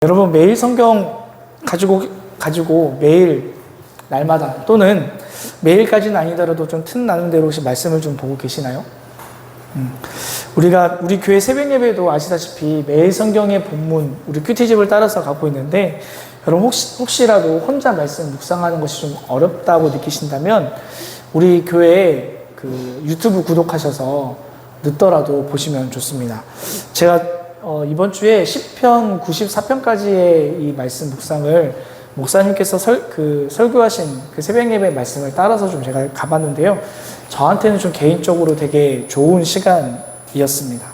여러분 매일 성경 가지고 매일 날마다 또는 매일까지는 아니더라도 좀 틈 나는 대로 혹시 말씀을 좀 보고 계시나요? 우리 교회 새벽 예배도 아시다시피 매일 성경의 본문 우리 큐티집을 따라서 가고 있는데 여러분 혹시라도 혼자 말씀 묵상하는 것이 좀 어렵다고 느끼신다면 우리 교회에 그 유튜브 구독하셔서 늦더라도 보시면 좋습니다. 제가 이번 주에 시편 94편까지의 이 말씀 묵상을 목사님께서 설교하신 그 새벽 예배 말씀을 따라서 좀 제가 가봤는데요. 저한테는 좀 개인적으로 되게 좋은 시간이었습니다.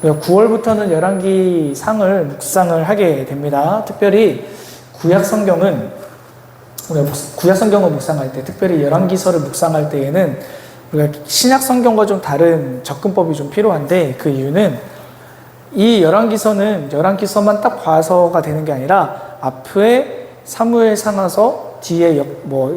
9월부터는 열왕기 상을 묵상을 하게 됩니다. 특별히 구약 성경을 묵상할 때, 특별히 열왕기서를 묵상할 때에는 우리가 신약 성경과 좀 다른 접근법이 좀 필요한데 그 이유는 이 열왕기서는 열왕기서만 딱 봐서가 되는 게 아니라 앞에 사무엘 상하서 뒤에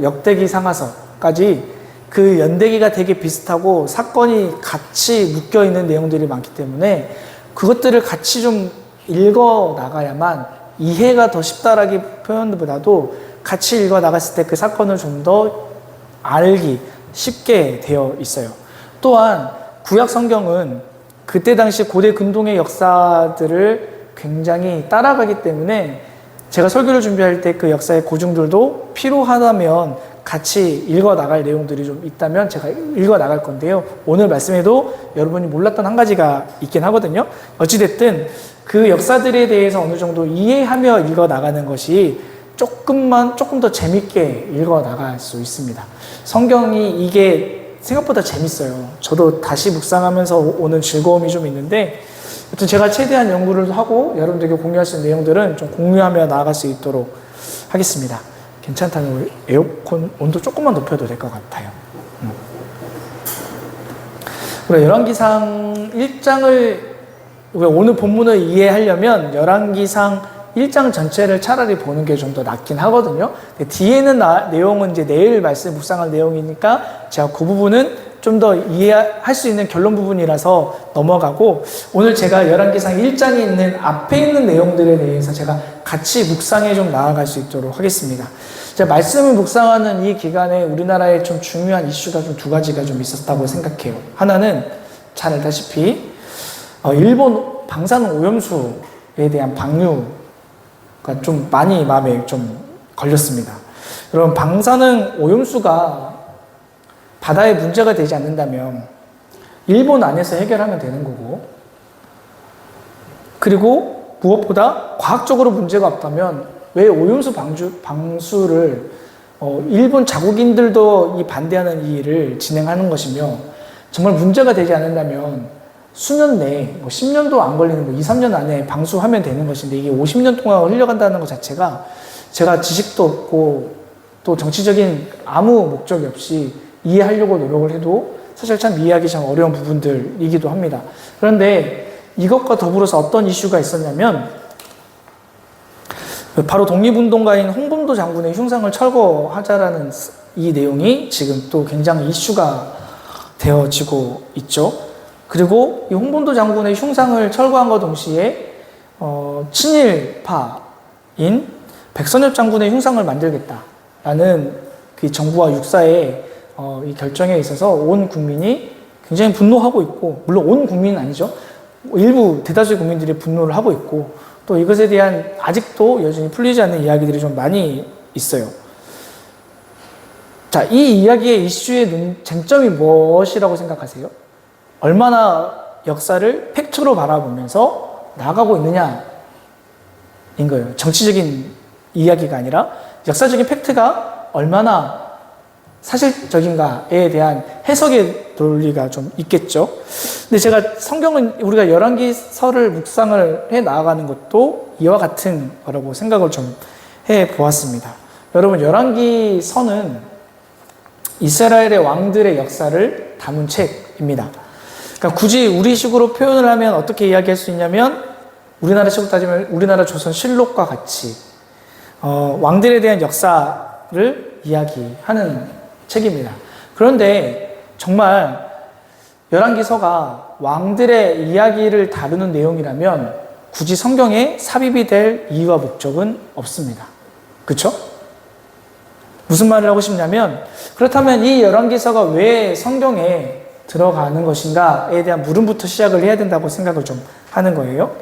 역대기 상하서까지 그 연대기가 되게 비슷하고 사건이 같이 묶여 있는 내용들이 많기 때문에 그것들을 같이 좀 읽어 나가야만 이해가 더 쉽다라기 표현보다도 같이 읽어 나갔을 때 그 사건을 좀 더 알기 쉽게 되어 있어요. 또한 구약 성경은 그때 당시 고대 근동의 역사들을 굉장히 따라가기 때문에 제가 설교를 준비할 때 그 역사의 고증들도 필요하다면 같이 읽어 나갈 내용들이 좀 있다면 제가 읽어 나갈 건데요. 오늘 말씀에도 여러분이 몰랐던 한 가지가 있긴 하거든요. 어찌됐든 그 역사들에 대해서 어느 정도 이해하며 읽어 나가는 것이 조금 더 재밌게 읽어 나갈 수 있습니다. 성경이 이게 생각보다 재밌어요. 저도 다시 묵상하면서 오는 즐거움이 좀 있는데 여튼 제가 최대한 연구를 하고 여러분들에게 공유할 수 있는 내용들은 좀 공유하며 나아갈 수 있도록 하겠습니다. 괜찮다면 에어컨 온도 조금만 높여도 될 것 같아요. 그리고 열왕기상 1장을 오늘 본문을 이해하려면 열왕기상 1장 전체를 차라리 보는 게 좀 더 낫긴 하거든요. 뒤에는 내용은 이제 내일 말씀 묵상할 내용이니까 제가 그 부분은 좀 더 이해할 수 있는 결론 부분이라서 넘어가고 오늘 제가 열왕기상 1장에 있는 앞에 있는 내용들에 대해서 제가 같이 묵상에 좀 나아갈 수 있도록 하겠습니다. 제가 말씀을 묵상하는 이 기간에 우리나라에 좀 중요한 이슈가 좀 두 가지가 좀 있었다고 생각해요. 하나는 잘 알다시피 일본 방사능 오염수에 대한 방류가 좀 많이 마음에 좀 걸렸습니다. 여러분 방사능 오염수가 바다에 문제가 되지 않는다면 일본 안에서 해결하면 되는 거고 그리고 무엇보다 과학적으로 문제가 없다면 왜 오염수 방수를 일본 자국인들도 반대하는 이 일을 진행하는 것이며 정말 문제가 되지 않는다면 수년 내에 10년도 안 걸리는 2, 3년 안에 방수하면 되는 것인데 이게 50년 동안 흘려간다는 것 자체가 제가 지식도 없고 또 정치적인 아무 목적이 없이 이해하려고 노력을 해도 사실 참 이해하기 참 어려운 부분들이기도 합니다. 그런데 이것과 더불어서 어떤 이슈가 있었냐면 바로 독립운동가인 홍범도 장군의 흉상을 철거하자라는 이 내용이 지금 또 굉장히 이슈가 되어지고 있죠. 그리고 이 홍범도 장군의 흉상을 철거함과 동시에 친일파인 백선엽 장군의 흉상을 만들겠다라는 그 정부와 육사의 이 결정에 있어서 온 국민이 굉장히 분노하고 있고 물론 온 국민은 아니죠. 일부 대다수의 국민들이 분노를 하고 있고 또 이것에 대한 아직도 여전히 풀리지 않는 이야기들이 좀 많이 있어요. 자, 이 이야기의 이슈의 쟁점이 무엇이라고 생각하세요? 얼마나 역사를 팩트로 바라보면서 나아가고 있느냐인 거예요. 정치적인 이야기가 아니라 역사적인 팩트가 얼마나 사실적인가에 대한 해석의 논리가 좀 있겠죠. 근데 제가 성경은 우리가 열왕기서를 묵상을 해 나아가는 것도 이와 같은 거라고 생각을 좀 해 보았습니다. 여러분 열왕기서는 이스라엘의 왕들의 역사를 담은 책입니다. 그러니까 굳이 우리식으로 표현을 하면 어떻게 이야기할 수 있냐면 우리나라식으로 따지면 우리나라 조선 실록과 같이 왕들에 대한 역사를 이야기하는 책입니다. 그런데 정말 열왕기서가 왕들의 이야기를 다루는 내용이라면 굳이 성경에 삽입이 될 이유와 목적은 없습니다. 그렇죠? 무슨 말을 하고 싶냐면, 그렇다면 이 열왕기서가 왜 성경에 들어가는 것인가에 대한 물음부터 시작을 해야 된다고 생각을 좀 하는 거예요.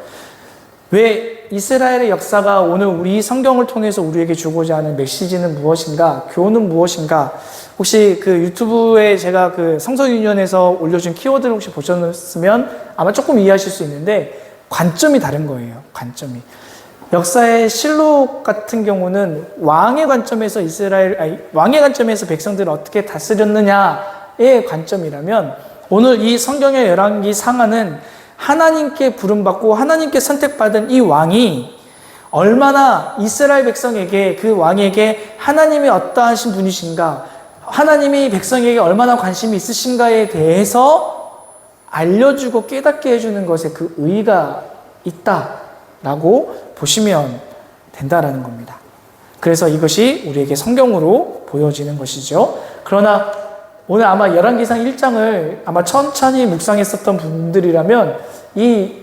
왜 이스라엘의 역사가 오늘 우리 성경을 통해서 우리에게 주고자 하는 메시지는 무엇인가, 교훈은 무엇인가? 혹시 그 유튜브에 제가 그 성서유년에서 올려준 키워드를 혹시 보셨으면 아마 조금 이해하실 수 있는데, 관점이 다른 거예요. 관점이. 역사의 실록 같은 경우는 왕의 관점에서 왕의 관점에서 백성들을 어떻게 다스렸느냐의 관점이라면, 오늘 이 성경의 열왕기 상하는 하나님께 부름받고 하나님께 선택받은 이 왕이 얼마나 이스라엘 백성에게, 그 왕에게 하나님이 어떠하신 분이신가, 하나님이 백성에게 얼마나 관심이 있으신가에 대해서 알려주고 깨닫게 해주는 것에 그 의의가 있다라고 보시면 된다라는 겁니다. 그래서 이것이 우리에게 성경으로 보여지는 것이죠. 그러나 오늘 아마 열왕기상 1장을 아마 천천히 묵상했었던 분들이라면 이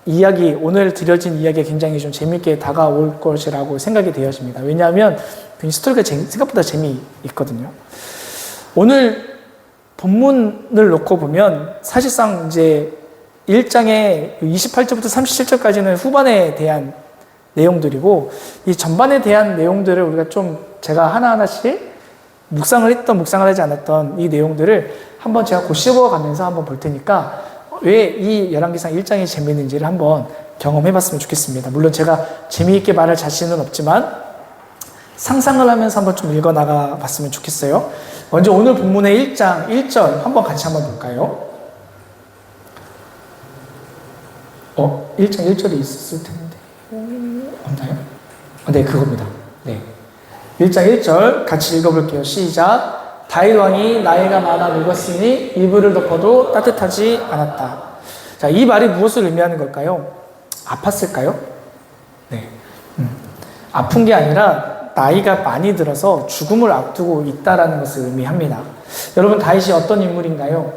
이야기, 오늘 드려진 이야기가 굉장히 좀 재미있게 다가올 것이라고 생각이 되어집니다. 왜냐하면 스토리가 생각보다 재미있거든요. 오늘 본문을 놓고 보면 사실상 이제 1장의 28절부터 37절까지는 후반에 대한 내용들이고, 이 전반에 대한 내용들을 우리가 좀 제가 하나하나씩 묵상을 했던, 묵상을 하지 않았던 이 내용들을 한번 제가 곱씹어 가면서 한번 볼 테니까 왜 이 열왕기상 1장이 재미있는지를 한번 경험해 봤으면 좋겠습니다. 물론 제가 재미있게 말할 자신은 없지만 상상을 하면서 한번 좀 읽어 나가 봤으면 좋겠어요. 먼저 오늘 본문의 1장 1절 한번 같이 한번 볼까요? 1장 1절이 있었을 텐데 없나요? 네, 그겁니다. 네. 1장 1절 같이 읽어볼게요. 시작. 다윗 왕이 나이가 많아 늙었으니 이불을 덮어도 따뜻하지 않았다. 자, 이 말이 무엇을 의미하는 걸까요? 아팠을까요? 네. 아픈 게 아니라 나이가 많이 들어서 죽음을 앞두고 있다라는 것을 의미합니다. 여러분, 다윗이 어떤 인물인가요?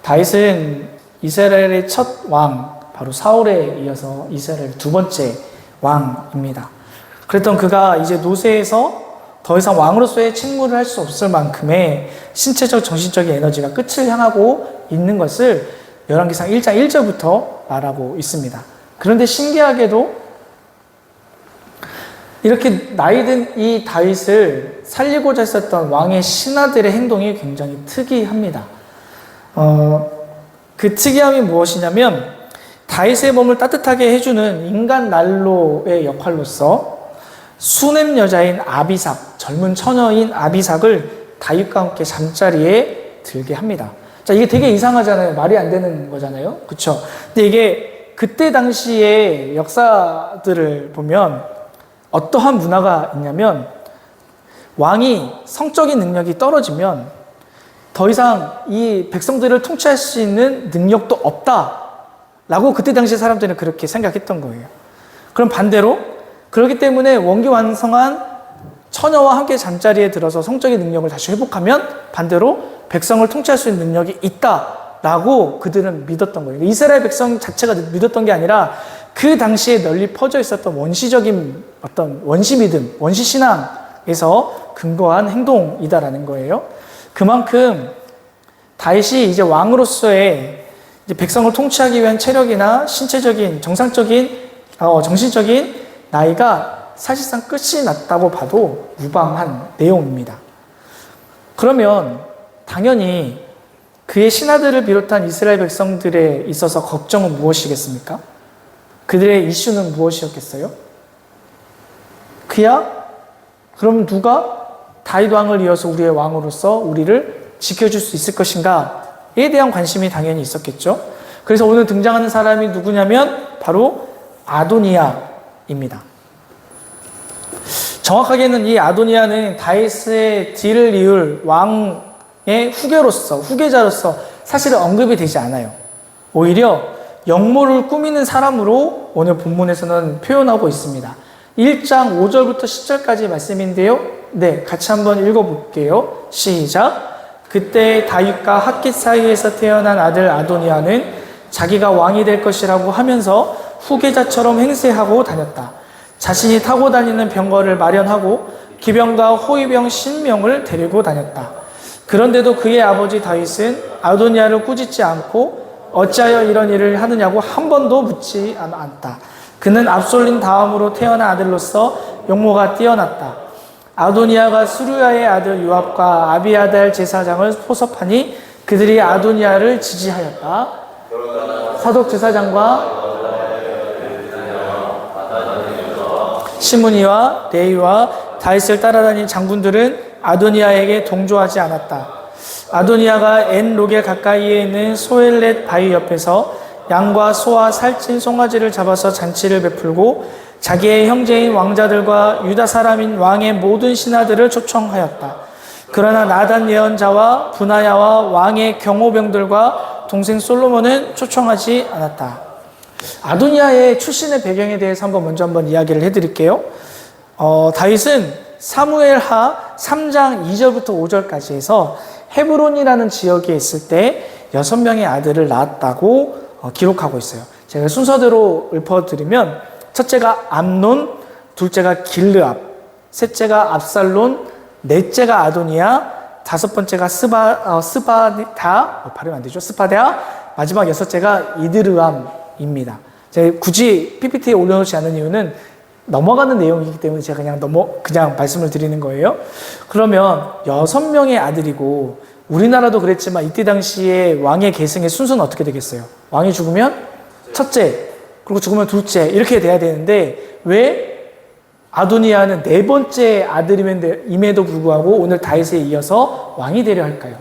다윗은 이스라엘의 첫 왕, 바로 사울에 이어서 이스라엘 두 번째 왕입니다. 그랬던 그가 이제 노쇠해서 더 이상 왕으로서의 책무를 할 수 없을 만큼의 신체적, 정신적인 에너지가 끝을 향하고 있는 것을 열왕기상 1장 1절부터 말하고 있습니다. 그런데 신기하게도 이렇게 나이든 이 다윗을 살리고자 했었던 왕의 신하들의 행동이 굉장히 특이합니다. 그 특이함이 무엇이냐면, 다윗의 몸을 따뜻하게 해주는 인간 난로의 역할로서 수넴 여자인 아비삭, 젊은 처녀인 아비삭을 다윗과 함께 잠자리에 들게 합니다. 자, 이게 되게 이상하잖아요. 말이 안 되는 거잖아요. 그쵸? 근데 이게 그때 당시의 역사들을 보면 어떠한 문화가 있냐면, 왕이 성적인 능력이 떨어지면 더 이상 이 백성들을 통치할 수 있는 능력도 없다라고 그때 당시 사람들은 그렇게 생각했던 거예요. 그럼 반대로, 그렇기 때문에 원기완성한 처녀와 함께 잠자리에 들어서 성적인 능력을 다시 회복하면 반대로 백성을 통치할 수 있는 능력이 있다라고 그들은 믿었던 거예요. 이스라엘 백성 자체가 믿었던 게 아니라 그 당시에 널리 퍼져 있었던 원시적인 어떤 원시 믿음, 원시 신앙에서 근거한 행동이다라는 거예요. 그만큼 다윗이 이제 왕으로서의 이제 백성을 통치하기 위한 체력이나 신체적인, 정신적인 나이가 사실상 끝이 났다고 봐도 무방한 내용입니다. 그러면 당연히 그의 신하들을 비롯한 이스라엘 백성들에 있어서 걱정은 무엇이겠습니까? 그들의 이슈는 무엇이었겠어요? 그야? 그럼 누가 다윗 왕을 이어서 우리의 왕으로서 우리를 지켜줄 수 있을 것인가에 대한 관심이 당연히 있었겠죠. 그래서 오늘 등장하는 사람이 누구냐면 바로 아도니아입니다. 정확하게는 이 아도니아는 다윗의 뒤를 이을 왕의 후계자로서 사실은 언급이 되지 않아요. 오히려 역모를 꾸미는 사람으로 오늘 본문에서는 표현하고 있습니다. 1장 5절부터 10절까지 말씀인데요. 네, 같이 한번 읽어볼게요. 시작. 그때 다윗과 핫깃 사이에서 태어난 아들 아도니아는 자기가 왕이 될 것이라고 하면서 후계자처럼 행세하고 다녔다. 자신이 타고 다니는 병거를 마련하고 기병과 호위병 10명을 데리고 다녔다. 그런데도 그의 아버지 다윗은 아도니아를 꾸짖지 않고 어찌하여 이런 일을 하느냐고 한 번도 묻지 않았다. 그는 압솔림 다음으로 태어난 아들로서 용모가 뛰어났다. 아도니아가 수르야의 아들 요압과 아비아달 제사장을 포섭하니 그들이 아도니아를 지지하였다. 사독 제사장과 시므니와 레위와 다윗을 따라다닌 장군들은 아도니아에게 동조하지 않았다. 아도니아가 엔록에 가까이에 있는 소엘렛 바위 옆에서 양과 소와 살찐 송아지를 잡아서 잔치를 베풀고 자기의 형제인 왕자들과 유다 사람인 왕의 모든 신하들을 초청하였다. 그러나 나단 예언자와 분하야와 왕의 경호병들과 동생 솔로몬은 초청하지 않았다. 아도니아의 출신의 배경에 대해서 먼저 이야기를 해드릴게요. 다윗은 사무엘하 3장 2절부터 5절까지 해서 헤브론이라는 지역에 있을 때 6명의 아들을 낳았다고 기록하고 있어요. 제가 순서대로 읊어드리면 첫째가 암논, 둘째가 길르압, 셋째가 압살론, 넷째가 아도니아, 다섯 번째가 스바다, 발음 안 되죠? 스파데아, 마지막 여섯째가 이드르암입니다. 제가 굳이 PPT에 올려놓지 않은 이유는 넘어가는 내용이기 때문에 제가 그냥 말씀을 드리는 거예요. 그러면 6명의 아들이고 우리나라도 그랬지만 이때 당시에 왕의 계승의 순서는 어떻게 되겠어요? 왕이 죽으면 첫째, 그리고 죽으면 둘째 이렇게 돼야 되는데 왜 아도니아는 네 번째 아들임에도 불구하고 오늘 다윗에 이어서 왕이 되려 할까요?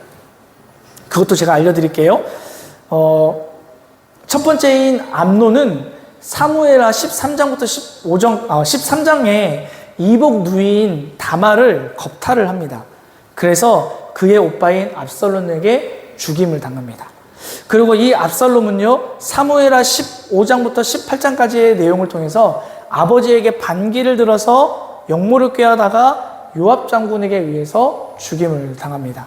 그것도 제가 알려드릴게요. 첫 번째인 암논은 사무엘하 13장부터 13장에 이복 누이인 다말을 겁탈을 합니다. 그래서 그의 오빠인 압살롬에게 죽임을 당합니다. 그리고 이 압살롬은요, 사무엘하 15장부터 18장까지의 내용을 통해서 아버지에게 반기를 들어서 역모를 꾀하다가 요압 장군에게 의해서 죽임을 당합니다.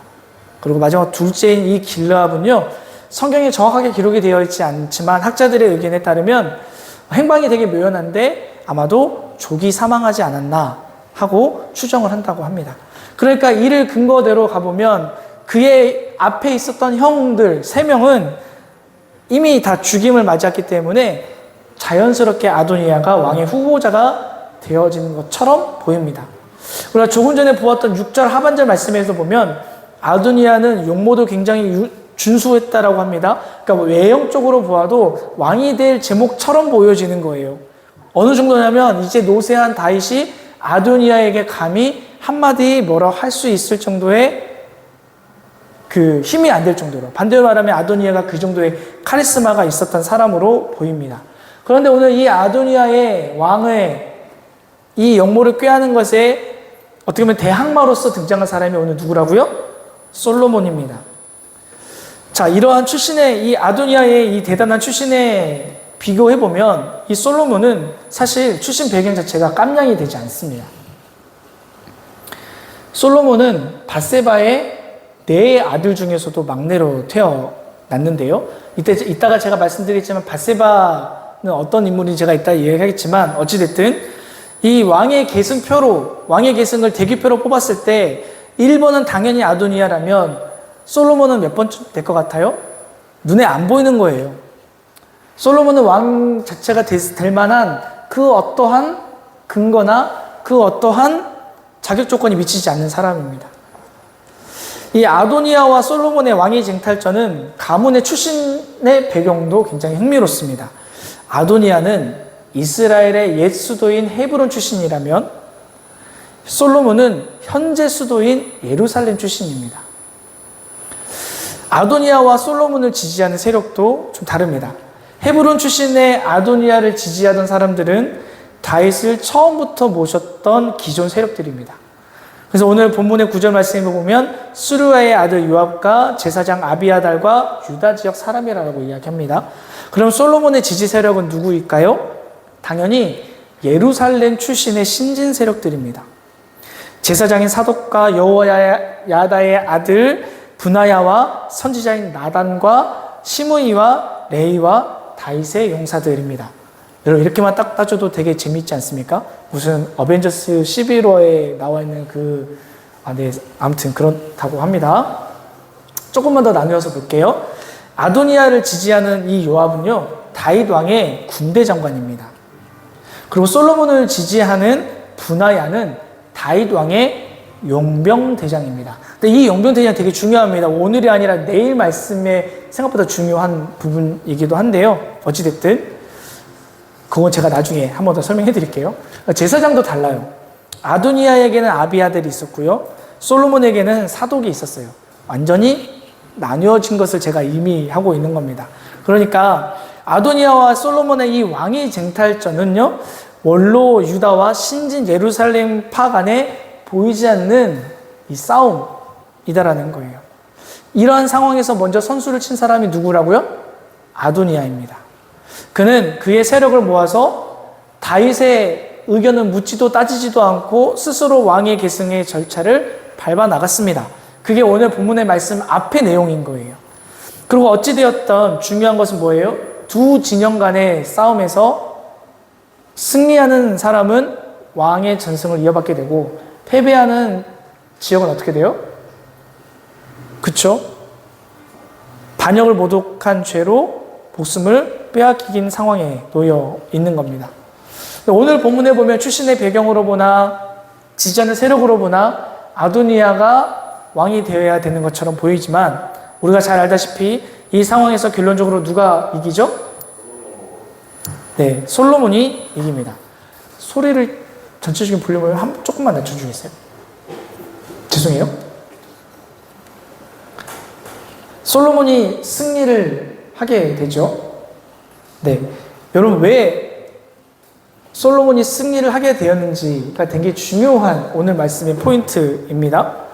그리고 마지막 둘째인 이 길르압은요, 성경에 정확하게 기록이 되어 있지 않지만 학자들의 의견에 따르면 행방이 되게 묘연한데 아마도 조기 사망하지 않았나 하고 추정을 한다고 합니다. 그러니까 이를 근거대로 가보면 그의 앞에 있었던 형들 3명은 이미 다 죽임을 맞았기 때문에 자연스럽게 아도니아가 왕의 후보자가 되어지는 것처럼 보입니다. 그러나 조금 전에 보았던 6절 하반절 말씀에서 보면 아도니아는 용모도 굉장히 준수했다라고 합니다. 그러니까 외형적으로 보아도 왕이 될 제목처럼 보여지는 거예요. 어느 정도냐면 이제 노쇠한 다윗이 아도니아에게 감히 한마디 뭐라 할 수 있을 정도의 그 힘이 안 될 정도로, 반대로 말하면 아도니아가 그 정도의 카리스마가 있었던 사람으로 보입니다. 그런데 오늘 이 아도니아의 왕의 이 역모를 꾀하는 것에 어떻게 보면 대항마로서 등장한 사람이 오늘 누구라고요? 솔로몬입니다. 자, 이러한 출신의 이 아도니아의 이 대단한 출신에 비교해보면 이 솔로몬은 사실 출신 배경 자체가 깜냥이 되지 않습니다. 솔로몬은 밧세바의 4 아들 중에서도 막내로 태어났는데요. 이따가 제가 말씀드리겠지만 밧세바는 어떤 인물인지 제가 이따 이야기하겠지만 어찌됐든 이 왕의 계승표로, 왕의 계승을 대기표로 뽑았을 때 1번은 당연히 아도니아라면 솔로몬은 몇 번쯤 될 것 같아요? 눈에 안 보이는 거예요. 솔로몬은 왕 자체가 될 만한 그 어떠한 근거나 그 어떠한 자격 조건이 미치지 않는 사람입니다. 이 아도니아와 솔로몬의 왕위 쟁탈전은 가문의 출신의 배경도 굉장히 흥미롭습니다. 아도니아는 이스라엘의 옛 수도인 헤브론 출신이라면 솔로몬은 현재 수도인 예루살렘 출신입니다. 아도니아와 솔로몬을 지지하는 세력도 좀 다릅니다. 헤브론 출신의 아도니아를 지지하던 사람들은 다윗을 처음부터 모셨던 기존 세력들입니다. 그래서 오늘 본문의 9절 말씀을 보면 수르야의 아들 요압과 제사장 아비아달과 유다 지역 사람이라고 이야기합니다. 그럼 솔로몬의 지지 세력은 누구일까요? 당연히 예루살렘 출신의 신진 세력들입니다. 제사장인 사독과 여호야다의 아들 분하야와 선지자인 나단과 시므이와 레이와 다윗의 용사들입니다. 여러분 이렇게만 딱 따져도 되게 재밌지 않습니까? 무슨 어벤져스 11호에 나와 있는 네, 아무튼 그렇다고 합니다. 조금만 더 나누어서 볼게요. 아도니아를 지지하는 이 요압은요, 다윗 왕의 군대 장관입니다. 그리고 솔로몬을 지지하는 분하야는 다윗 왕의 용병대장입니다. 근데 이 용병대장이 되게 중요합니다. 오늘이 아니라 내일 말씀에 생각보다 중요한 부분이기도 한데요. 어찌됐든 그건 제가 나중에 한 번 더 설명해 드릴게요. 제사장도 달라요. 아도니아에게는 아비아들이 있었고요. 솔로몬에게는 사독이 있었어요. 완전히 나뉘어진 것을 제가 의미하고 있는 겁니다. 그러니까 아도니아와 솔로몬의 이 왕위 쟁탈전은요, 원로 유다와 신진 예루살렘 파 간에 보이지 않는 이 싸움이다라는 거예요. 이러한 상황에서 먼저 선수를 친 사람이 누구라고요? 아도니아입니다. 그는 그의 세력을 모아서 다윗의 의견을 묻지도 따지지도 않고 스스로 왕의 계승의 절차를 밟아 나갔습니다. 그게 오늘 본문의 말씀 앞의 내용인 거예요. 그리고 어찌되었던 중요한 것은 뭐예요? 두 진영 간의 싸움에서 승리하는 사람은 왕의 전승을 이어받게 되고 패배하는 지역은 어떻게 돼요? 그쵸? 반역을 모독한 죄로 목숨을 빼앗긴 상황에 놓여 있는 겁니다. 오늘 본문에 보면 출신의 배경으로 보나 지지하는 세력으로 보나 아도니아가 왕이 되어야 되는 것처럼 보이지만 우리가 잘 알다시피 이 상황에서 결론적으로 누가 이기죠? 네, 솔로몬이 이깁니다. 소리를 전체적인 볼륨을 조금만 낮춰주겠어요? 죄송해요. 솔로몬이 승리를 하게 되죠. 네, 여러분 왜 솔로몬이 승리를 하게 되었는지가 되게 중요한 오늘 말씀의 포인트입니다.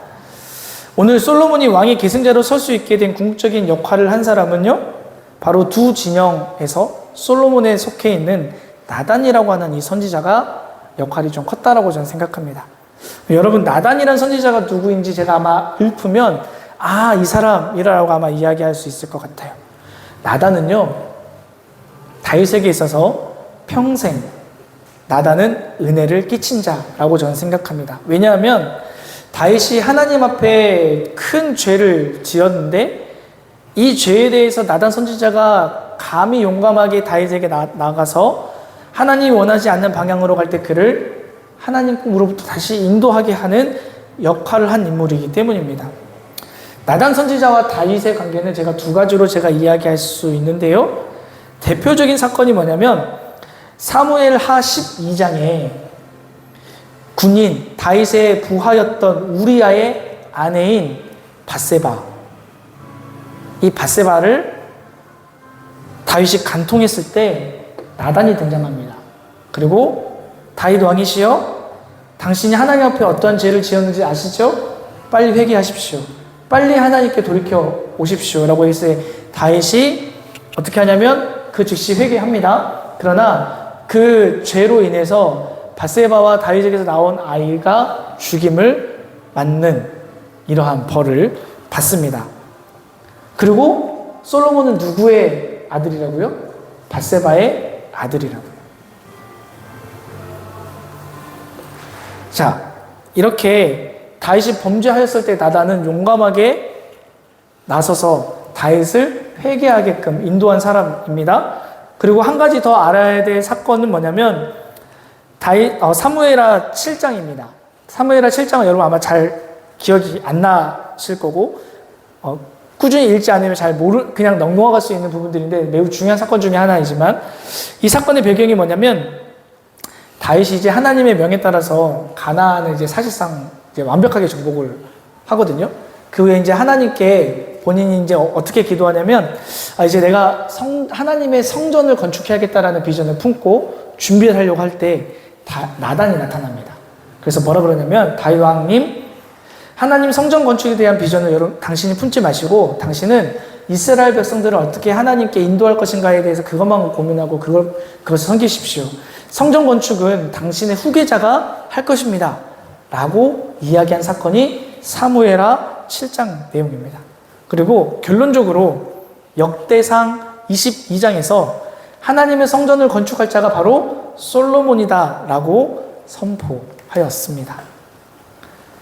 오늘 솔로몬이 왕의 계승자로 설 수 있게 된 궁극적인 역할을 한 사람은요, 바로 두 진영에서 솔로몬에 속해 있는 나단이라고 하는 이 선지자가 역할이 좀 컸다라고 저는 생각합니다. 여러분, 나단이라는 선지자가 누구인지 제가 아마 읊으면 이 사람이라고 아마 이야기할 수 있을 것 같아요. 나단은요, 다윗에게 있어서 평생 나단은 은혜를 끼친 자라고 저는 생각합니다. 왜냐하면 다윗이 하나님 앞에 큰 죄를 지었는데 이 죄에 대해서 나단 선지자가 감히 용감하게 다윗에게 나가서 하나님이 원하지 않는 방향으로 갈 때 그를 하나님으로부터 다시 인도하게 하는 역할을 한 인물이기 때문입니다. 나단 선지자와 다윗의 관계는 제가 두 가지로 제가 이야기할 수 있는데요. 대표적인 사건이 뭐냐면 사무엘 하 12장에 군인 다윗의 부하였던 우리아의 아내인 밧세바, 이 밧세바를 다윗이 간통했을 때 나단이 등장합니다. 그리고 다윗 왕이시여, 당신이 하나님 앞에 어떠한 죄를 지었는지 아시죠? 빨리 회개하십시오. 빨리 하나님께 돌이켜 오십시오. 라고 해서 다윗이 어떻게 하냐면 그 즉시 회개합니다. 그러나 그 죄로 인해서 밧세바와 다윗에게서 나온 아이가 죽임을 맞는 이러한 벌을 받습니다. 그리고 솔로몬은 누구의 아들이라고요? 밧세바의 아들이라고요. 자, 이렇게 다윗이 범죄하였을 때 나단은 용감하게 나서서 다윗을 회개하게끔 인도한 사람입니다. 그리고 한 가지 더 알아야 될 사건은 뭐냐면 사무엘하 7장입니다. 사무엘하 7장은 여러분 아마 잘 기억이 안 나실 거고 꾸준히 읽지 않으면 그냥 넘어갈 수 있는 부분들인데 매우 중요한 사건 중에 하나이지만 이 사건의 배경이 뭐냐면 다윗이 이제 하나님의 명에 따라서 가나안을 이제 사실상 이제 완벽하게 정복을 하거든요. 그 후에 이제 하나님께 본인이 이제 어떻게 기도하냐면 이제 내가 하나님의 성전을 건축해야겠다라는 비전을 품고 준비를 하려고 할 때 나단이 나타납니다. 그래서 뭐라 그러냐면 다윗 왕님, 하나님 성전 건축에 대한 비전을 여러분 당신이 품지 마시고 당신은 이스라엘 백성들을 어떻게 하나님께 인도할 것인가에 대해서 그것만 고민하고 그것을 섬기십시오. 성전 건축은 당신의 후계자가 할 것입니다. 라고 이야기한 사건이 사무엘하 7장 내용입니다. 그리고 결론적으로 역대상 22장에서 하나님의 성전을 건축할 자가 바로 솔로몬이다라고 선포하였습니다.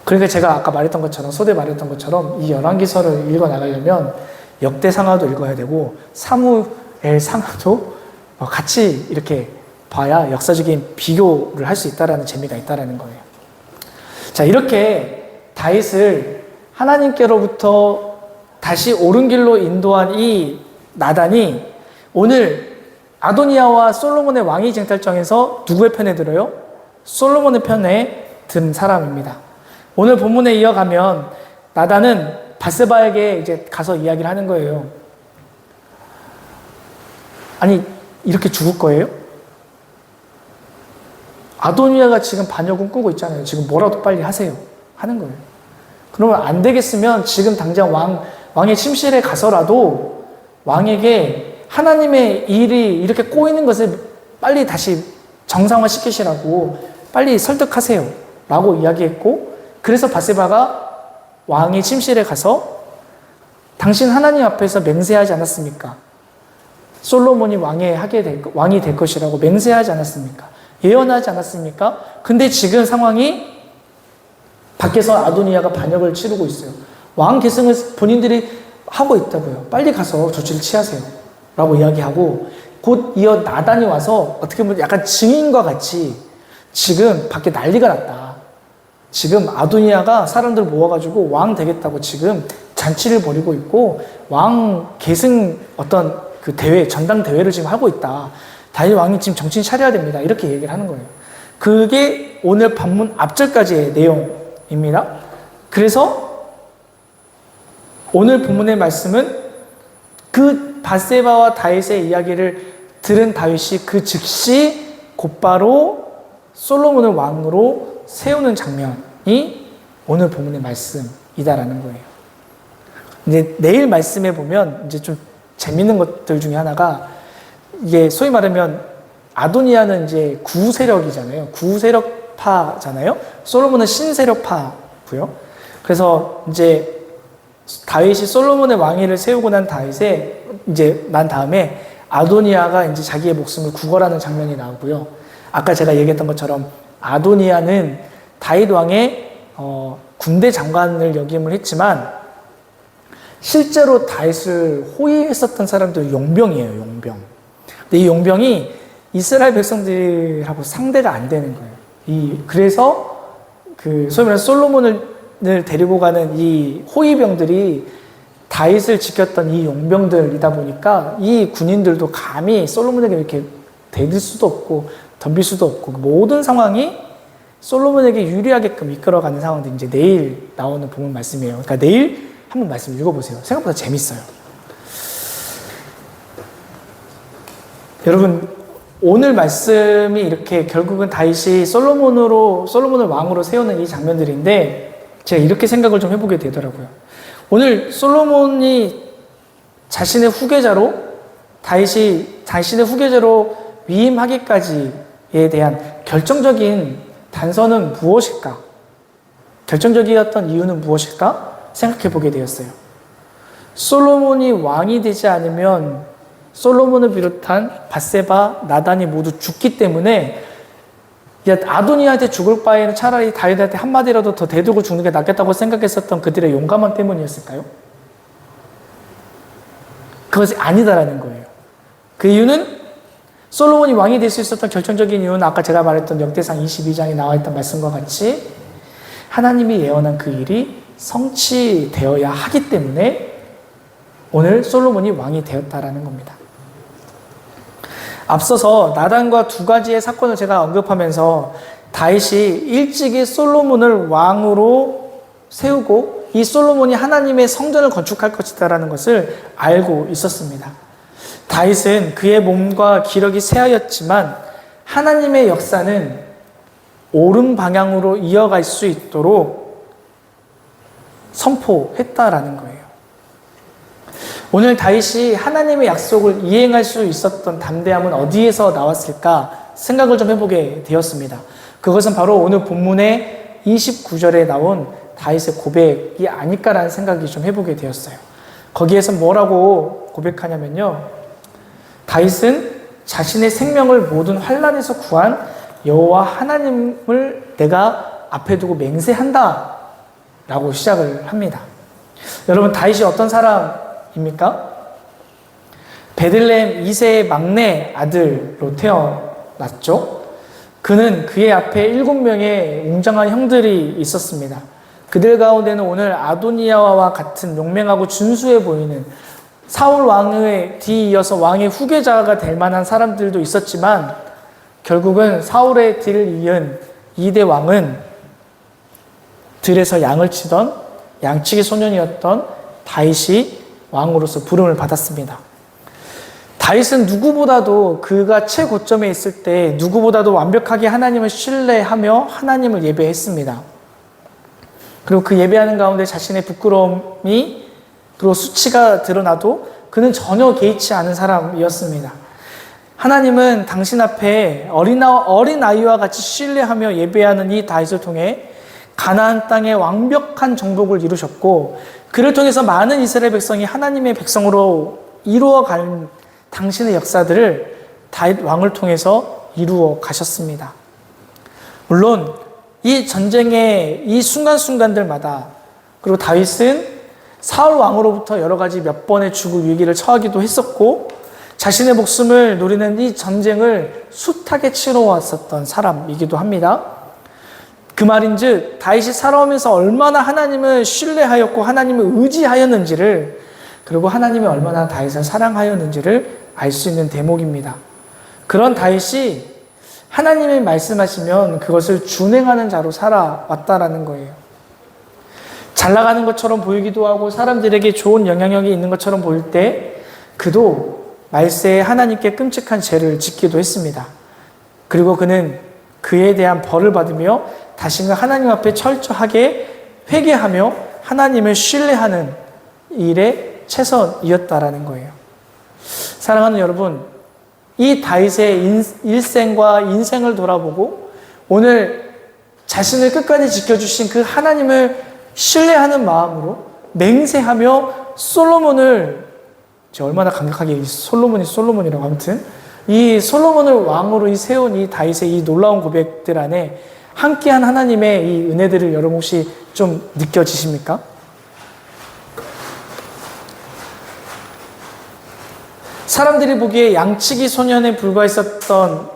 그러니까 제가 아까 말했던 것처럼, 소대 말했던 것처럼 이 열왕기서를 읽어 나가려면 역대상하도 읽어야 되고 사무엘상하도 같이 이렇게 봐야 역사적인 비교를 할 수 있다라는 재미가 있다라는 거예요. 자, 이렇게 다윗을 하나님께로부터 다시 옳은 길로 인도한 이 나단이 오늘 아도니아와 솔로몬의 왕위 쟁탈전에서 누구의 편에 들어요? 솔로몬의 편에 든 사람입니다. 오늘 본문에 이어가면 나단은 밧세바에게 이제 가서 이야기를 하는 거예요. 아니, 이렇게 죽을 거예요? 아도니아가 지금 반역을 꾸고 있잖아요. 지금 뭐라도 빨리 하세요. 하는 거예요. 그러면 안 되겠으면 지금 당장 왕의 침실에 가서라도 왕에게 하나님의 일이 이렇게 꼬이는 것을 빨리 다시 정상화시키시라고 빨리 설득하세요. 라고 이야기했고, 그래서 밧세바가 왕의 침실에 가서 당신 하나님 앞에서 맹세하지 않았습니까? 솔로몬이 왕이 될 것이라고 맹세하지 않았습니까? 예언하지 않았습니까? 근데 지금 상황이 밖에서 아도니아가 반역을 치르고 있어요. 왕 계승을 본인들이 하고 있다고요. 빨리 가서 조치를 취하세요. 라고 이야기하고, 곧 이어 나단이 와서 어떻게 보면 약간 증인과 같이 지금 밖에 난리가 났다. 지금 아도니아가 사람들 모아가지고 왕 되겠다고 지금 잔치를 벌이고 있고, 왕 계승 어떤 그 대회, 전당대회를 지금 하고 있다. 다윗 왕이 지금 정신 차려야 됩니다. 이렇게 얘기를 하는 거예요. 그게 오늘 본문 앞절까지의 내용입니다. 그래서 오늘 본문의 말씀은 그 밧세바와 다윗의 이야기를 들은 다윗이 그 즉시 곧바로 솔로몬을 왕으로 세우는 장면이 오늘 본문의 말씀이다라는 거예요. 이제 내일 말씀에 보면 이제 좀 재밌는 것들 중에 하나가, 이게 소위 말하면 아도니아는 이제 구세력이잖아요. 구세력파잖아요. 솔로몬은 신세력파고요. 그래서 이제 다윗이 솔로몬의 왕위를 세우고 난 다음에 아도니아가 이제 자기의 목숨을 구걸하는 장면이 나오고요. 아까 제가 얘기했던 것처럼 아도니아는 다윗 왕의 군대 장관을 역임을 했지만 실제로 다윗을 호위했었던 사람들은 용병이에요. 용병. 근데 이 용병이 이스라엘 백성들하고 상대가 안 되는 거예요. 그래서 소위 말해서 솔로몬을 데리고 가는 이 호위병들이 다윗을 지켰던 이 용병들이다 보니까 이 군인들도 감히 솔로몬에게 이렇게 대들 수도 없고 덤빌 수도 없고, 모든 상황이 솔로몬에게 유리하게끔 이끌어가는 상황들이 이제 내일 나오는 본문 말씀이에요. 그러니까 내일 한번 말씀 읽어보세요. 생각보다 재밌어요. 여러분, 오늘 말씀이 이렇게 결국은 다윗이 솔로몬을 왕으로 세우는 이 장면들인데, 제가 이렇게 생각을 좀 해보게 되더라고요. 오늘 솔로몬이 자신의 후계자로, 다윗이 자신의 후계자로 위임하기까지에 대한 결정적인 단서는 무엇일까? 결정적이었던 이유는 무엇일까? 생각해 보게 되었어요. 솔로몬이 왕이 되지 않으면 솔로몬을 비롯한 밧세바, 나단이 모두 죽기 때문에 아도니아한테 죽을 바에는 차라리 다윗한테 한마디라도 더 대들고 죽는 게 낫겠다고 생각했었던 그들의 용감함 때문이었을까요? 그것이 아니다라는 거예요. 그 이유는 솔로몬이 왕이 될 수 있었던 결정적인 이유는 아까 제가 말했던 역대상 22장에 나와 있던 말씀과 같이 하나님이 예언한 그 일이 성취되어야 하기 때문에 오늘 솔로몬이 왕이 되었다라는 겁니다. 앞서서 나단과 두 가지의 사건을 제가 언급하면서 다윗이 일찍이 솔로몬을 왕으로 세우고 이 솔로몬이 하나님의 성전을 건축할 것이다라는 것을 알고 있었습니다. 다윗은 그의 몸과 기력이 쇠하였지만 하나님의 역사는 옳은 방향으로 이어갈 수 있도록 선포했다라는 거예요. 오늘 다윗이 하나님의 약속을 이행할 수 있었던 담대함은 어디에서 나왔을까 생각을 좀 해보게 되었습니다. 그것은 바로 오늘 본문의 29절에 나온 다윗의 고백이 아닐까라는 생각이 좀 해보게 되었어요. 거기에서 뭐라고 고백하냐면요. 다윗은 자신의 생명을 모든 환난에서 구한 여호와 하나님을 내가 앞에 두고 맹세한다 라고 시작을 합니다. 여러분, 다윗이 어떤 사람입니까? 베들레헴 2세의 막내 아들로 태어났죠. 그는 그의 앞에 7명의 웅장한 형들이 있었습니다. 그들 가운데는 오늘 아도니아와 같은 용맹하고 준수해 보이는 사울 왕의 뒤이어서 왕의 후계자가 될 만한 사람들도 있었지만, 결국은 사울의 뒤를 이은 2대 왕은 들에서 양을 치던 양치기 소년이었던 다윗이 왕으로서 부름을 받았습니다. 다윗은 누구보다도 그가 최고점에 있을 때 누구보다도 완벽하게 하나님을 신뢰하며 하나님을 예배했습니다. 그리고 그 예배하는 가운데 자신의 부끄러움이 그리고 수치가 드러나도 그는 전혀 개의치 않은 사람이었습니다. 하나님은 당신 앞에 어린아이와 같이 신뢰하며 예배하는 이 다윗을 통해 가나안 땅에 완벽한 정복을 이루셨고, 그를 통해서 많은 이스라엘 백성이 하나님의 백성으로 이루어갈 당신의 역사들을 다윗 왕을 통해서 이루어 가셨습니다. 물론 이 전쟁의 이 순간순간들마다, 그리고 다윗은 사울 왕으로부터 여러 가지 몇 번의 죽을 위기를 처하기도 했었고, 자신의 목숨을 노리는 이 전쟁을 숱하게 치러왔었던 사람이기도 합니다. 그 말인즉 다윗이 살아오면서 얼마나 하나님을 신뢰하였고 하나님을 의지하였는지를, 그리고 하나님이 얼마나 다윗을 사랑하였는지를 알 수 있는 대목입니다. 그런 다윗이 하나님이 말씀하시면 그것을 준행하는 자로 살아왔다라는 거예요. 잘 나가는 것처럼 보이기도 하고 사람들에게 좋은 영향력이 있는 것처럼 보일 때 그도 말세에 하나님께 끔찍한 죄를 짓기도 했습니다. 그리고 그는 그에 대한 벌을 받으며 다시금 하나님 앞에 철저하게 회개하며 하나님을 신뢰하는 일에 최선이었다라는 거예요. 사랑하는 여러분, 이 다윗의 일생과 인생을 돌아보고 오늘 자신을 끝까지 지켜주신 그 하나님을 신뢰하는 마음으로 맹세하며 솔로몬을, 제가 얼마나 감격하게 솔로몬이라고, 아무튼 이 솔로몬을 왕으로 세운 이 다윗의 이 놀라운 고백들 안에 함께한 하나님의 이 은혜들을 여러분 혹시 좀 느껴지십니까? 사람들이 보기에 양치기 소년에 불과했었던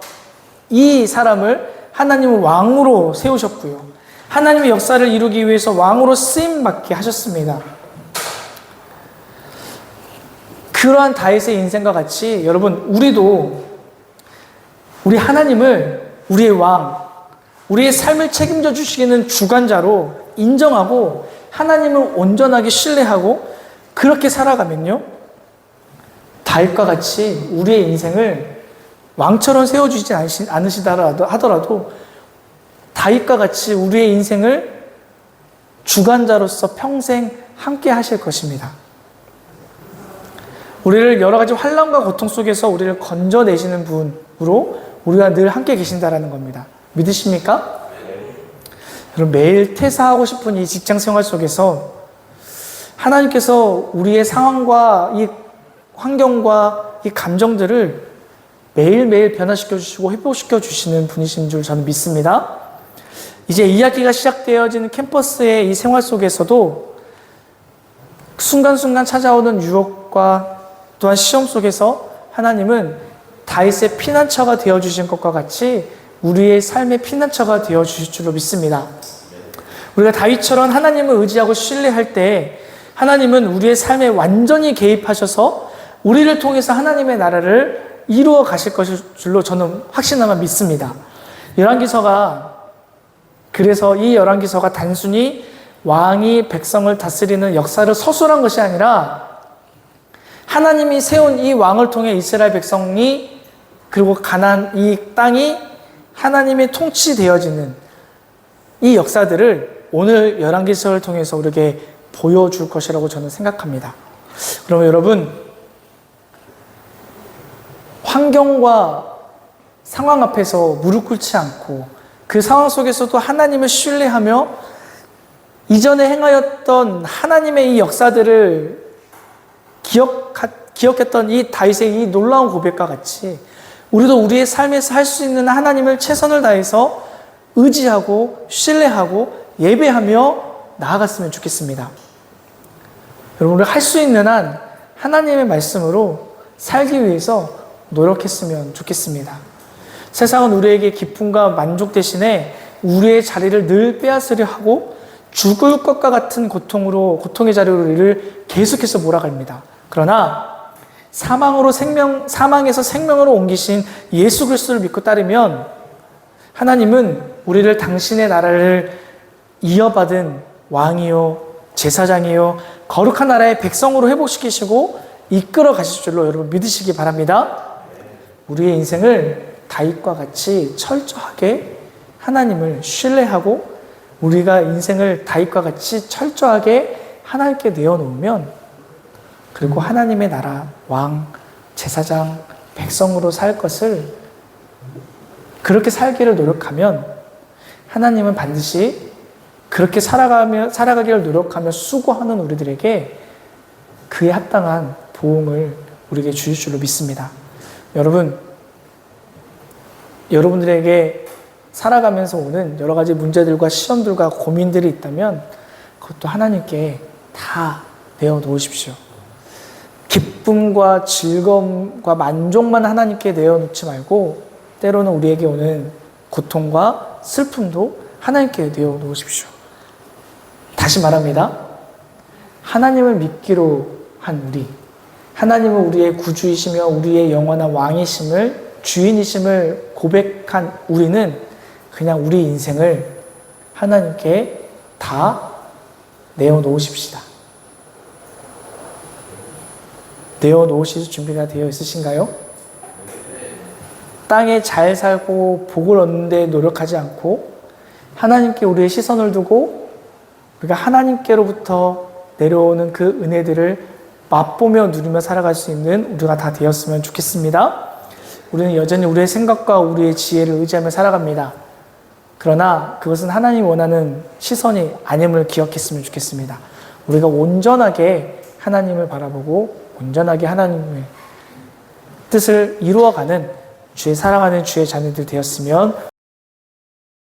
이 사람을 하나님은 왕으로 세우셨고요. 하나님의 역사를 이루기 위해서 왕으로 쓰임받게 하셨습니다. 그러한 다윗의 인생과 같이 여러분, 우리도 우리 하나님을 우리의 왕, 우리의 삶을 책임져 주시기는 주관자로 인정하고 하나님을 온전하게 신뢰하고 그렇게 살아가면요, 다윗과 같이 우리의 인생을 왕처럼 세워주지 않으시더라도 하더라도 다윗과 같이 우리의 인생을 주관자로서 평생 함께 하실 것입니다. 우리를 여러 가지 환난과 고통 속에서 우리를 건져내시는 분으로 우리가 늘 함께 계신다라는 겁니다. 믿으십니까? 여러분, 매일 퇴사하고 싶은 이 직장 생활 속에서 하나님께서 우리의 상황과 이 환경과 이 감정들을 매일매일 변화시켜 주시고 회복시켜 주시는 분이신 줄 저는 믿습니다. 이제 2학기가 시작되어지는 캠퍼스의 이 생활 속에서도 순간순간 찾아오는 유혹과 또한 시험 속에서 하나님은 다윗의 피난처가 되어주신 것과 같이 우리의 삶의 피난처가 되어주실 줄로 믿습니다. 우리가 다윗처럼 하나님을 의지하고 신뢰할 때 하나님은 우리의 삶에 완전히 개입하셔서 우리를 통해서 하나님의 나라를 이루어 가실 것일 줄로 저는 확신하며 믿습니다. 그래서 이 열왕기서가 단순히 왕이 백성을 다스리는 역사를 서술한 것이 아니라 하나님이 세운 이 왕을 통해 이스라엘 백성이, 그리고 가나안 이 땅이 하나님의 통치되어지는 이 역사들을 오늘 열왕기서를 통해서 우리에게 보여줄 것이라고 저는 생각합니다. 그러면 여러분, 환경과 상황 앞에서 무릎 꿇지 않고 그 상황 속에서도 하나님을 신뢰하며 이전에 행하였던 하나님의 이 역사들을 기억했던 이 다윗의 이 놀라운 고백과 같이 우리도 우리의 삶에서 할 수 있는 하나님을 최선을 다해서 의지하고 신뢰하고 예배하며 나아갔으면 좋겠습니다. 여러분, 우리가 할 수 있는 한 하나님의 말씀으로 살기 위해서 노력했으면 좋겠습니다. 세상은 우리에게 기쁨과 만족 대신에 우리의 자리를 늘 빼앗으려 하고 죽을 것과 같은 고통의 자리로 우리를 계속해서 몰아갑니다. 그러나 사망에서 생명으로 옮기신 예수 그리스도를 믿고 따르면 하나님은 우리를 당신의 나라를 이어받은 왕이요, 제사장이요, 거룩한 나라의 백성으로 회복시키시고 이끌어 가실 줄로 여러분 믿으시기 바랍니다. 우리의 인생을 다윗과 같이 철저하게 하나님을 신뢰하고 우리가 인생을 다윗과 같이 철저하게 하나님께 내어놓으면, 그리고 하나님의 나라, 왕, 제사장, 백성으로 살 것을 그렇게 살기를 노력하면 하나님은 반드시 그렇게 살아가기를 노력하며 수고하는 우리들에게 그에 합당한 보응을 우리에게 주실 줄로 믿습니다. 여러분, 여러분들에게 살아가면서 오는 여러 가지 문제들과 시험들과 고민들이 있다면 그것도 하나님께 다 내어놓으십시오. 기쁨과 즐거움과 만족만 하나님께 내어놓지 말고 때로는 우리에게 오는 고통과 슬픔도 하나님께 내어놓으십시오. 다시 말합니다. 하나님을 믿기로 한 우리, 하나님은 우리의 구주이시며 우리의 영원한 왕이심을, 주인이심을 고백한 우리는 그냥 우리 인생을 하나님께 다 내어놓으십시다. 내어놓으실 준비가 되어 있으신가요? 땅에 잘 살고 복을 얻는 데 노력하지 않고 하나님께 우리의 시선을 두고 우리가 하나님께로부터 내려오는 그 은혜들을 맛보며 누리며 살아갈 수 있는 우리가 다 되었으면 좋겠습니다. 우리는 여전히 우리의 생각과 우리의 지혜를 의지하며 살아갑니다. 그러나 그것은 하나님이 원하는 시선이 아님을 기억했으면 좋겠습니다. 우리가 온전하게 하나님을 바라보고 온전하게 하나님의 뜻을 이루어가는 주의 사랑하는 주의 자녀들 되었으면